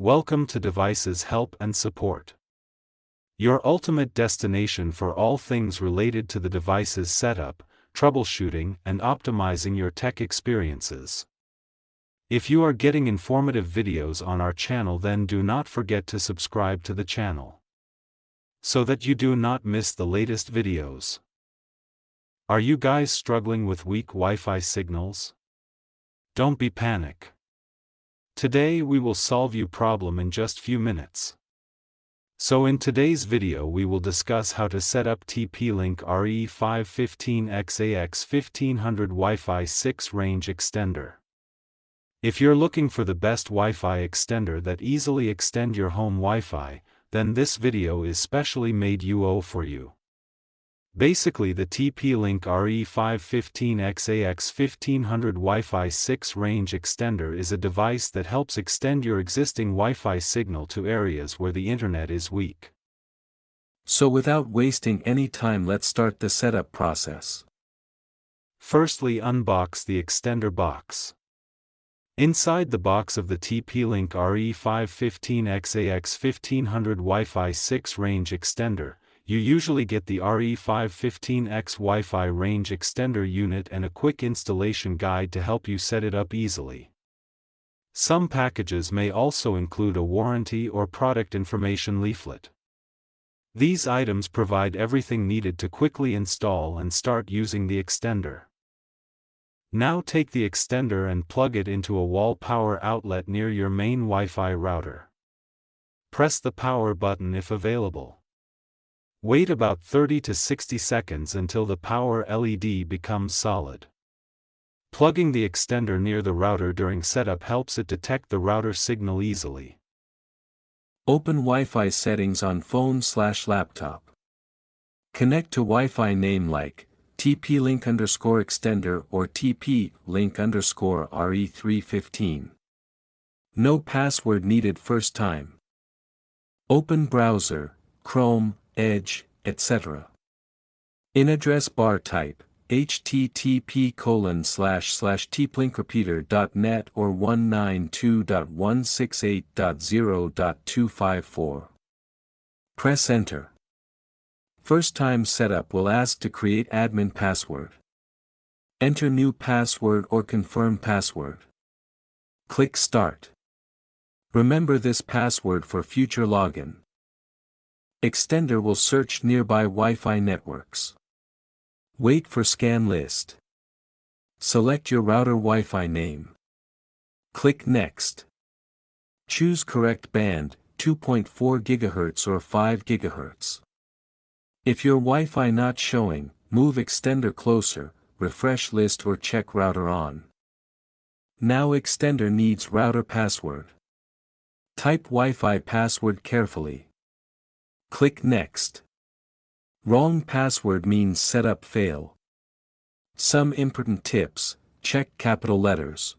Welcome to Devices Help and Support, your ultimate destination for all things related to the device's setup, troubleshooting, and optimizing your tech experiences. If you are getting informative videos on our channel, then do not forget to subscribe to the channel, so that you do not miss the latest videos. Are you guys struggling with weak Wi-Fi signals? Don't be panic. Today we will solve your problem in just few minutes. So in today's video we will discuss how to set up TP-Link RE515X AX1500 Wi-Fi 6 range extender. If you're looking for the best Wi-Fi extender that easily extend your home Wi-Fi, then this video is specially made for you. Basically, the TP-Link RE515X AX1500 Wi-Fi 6 range extender is a device that helps extend your existing Wi-Fi signal to areas where the internet is weak. So without wasting any time, let's start the setup process. Firstly, unbox the extender box. Inside the box of the TP-Link RE515X AX1500 Wi-Fi 6 range extender, you usually get the RE515X Wi-Fi range extender unit and a quick installation guide to help you set it up easily. Some packages may also include a warranty or product information leaflet. These items provide everything needed to quickly install and start using the extender. Now take the extender and plug it into a wall power outlet near your main Wi-Fi router. Press the power button if available. Wait about 30 to 60 seconds until the power LED becomes solid. Plugging the extender near the router during setup helps it detect the router signal easily. Open Wi-Fi settings on phone/laptop. Connect to Wi-Fi name like TP-Link _extender or TP-Link RE315. No password needed first time. Open browser, Chrome, Edge, etc. In address bar type, http://tplinkrepeater.net or 192.168.0.254. Press enter. First time setup will ask to create admin password. Enter new password or confirm password. Click start. Remember this password for future login. Extender will search nearby Wi-Fi networks. Wait for scan list. Select your router Wi-Fi name. Click next. Choose correct band, 2.4 GHz or 5 GHz. If your Wi-Fi not showing, move extender closer, refresh list or check router on. Now extender needs router password. Type Wi-Fi password carefully. Click next. Wrong password means setup fail. Some important tips: check capital letters.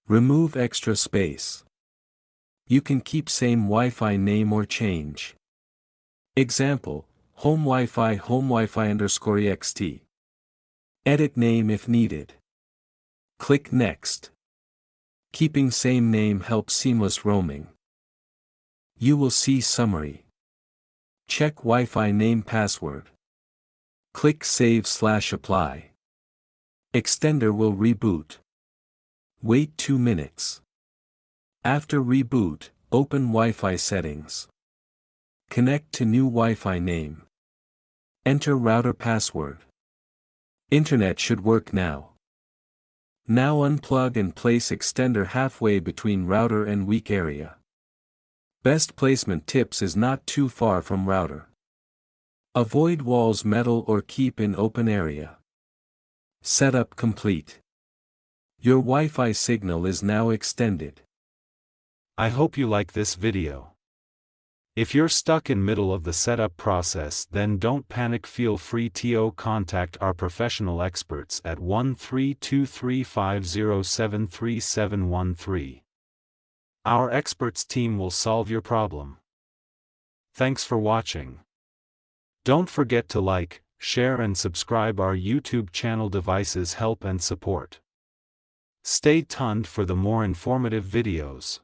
Remove extra space. You can keep same Wi-Fi name or change. Example: home Wi-Fi _ext. Edit name if needed. Click next. Keeping same name helps seamless roaming. You will see summary. Check Wi-Fi name password. Click Save/Apply. Extender will reboot. Wait 2 minutes. After reboot, open Wi-Fi settings. Connect to new Wi-Fi name. Enter router password. Internet should work now. Now unplug and place extender halfway between router and weak area. Best placement tips is not too far from router. Avoid walls, metal or keep in open area. Setup complete. Your Wi-Fi signal is now extended. I hope you like this video. If you're stuck in middle of the setup process, then don't panic, feel free to contact our professional experts at 132350733713. Our experts team will solve your problem. Thanks for watching. Don't forget to like, share and subscribe our YouTube channel Devices Help and Support. Stay tuned for the more informative videos.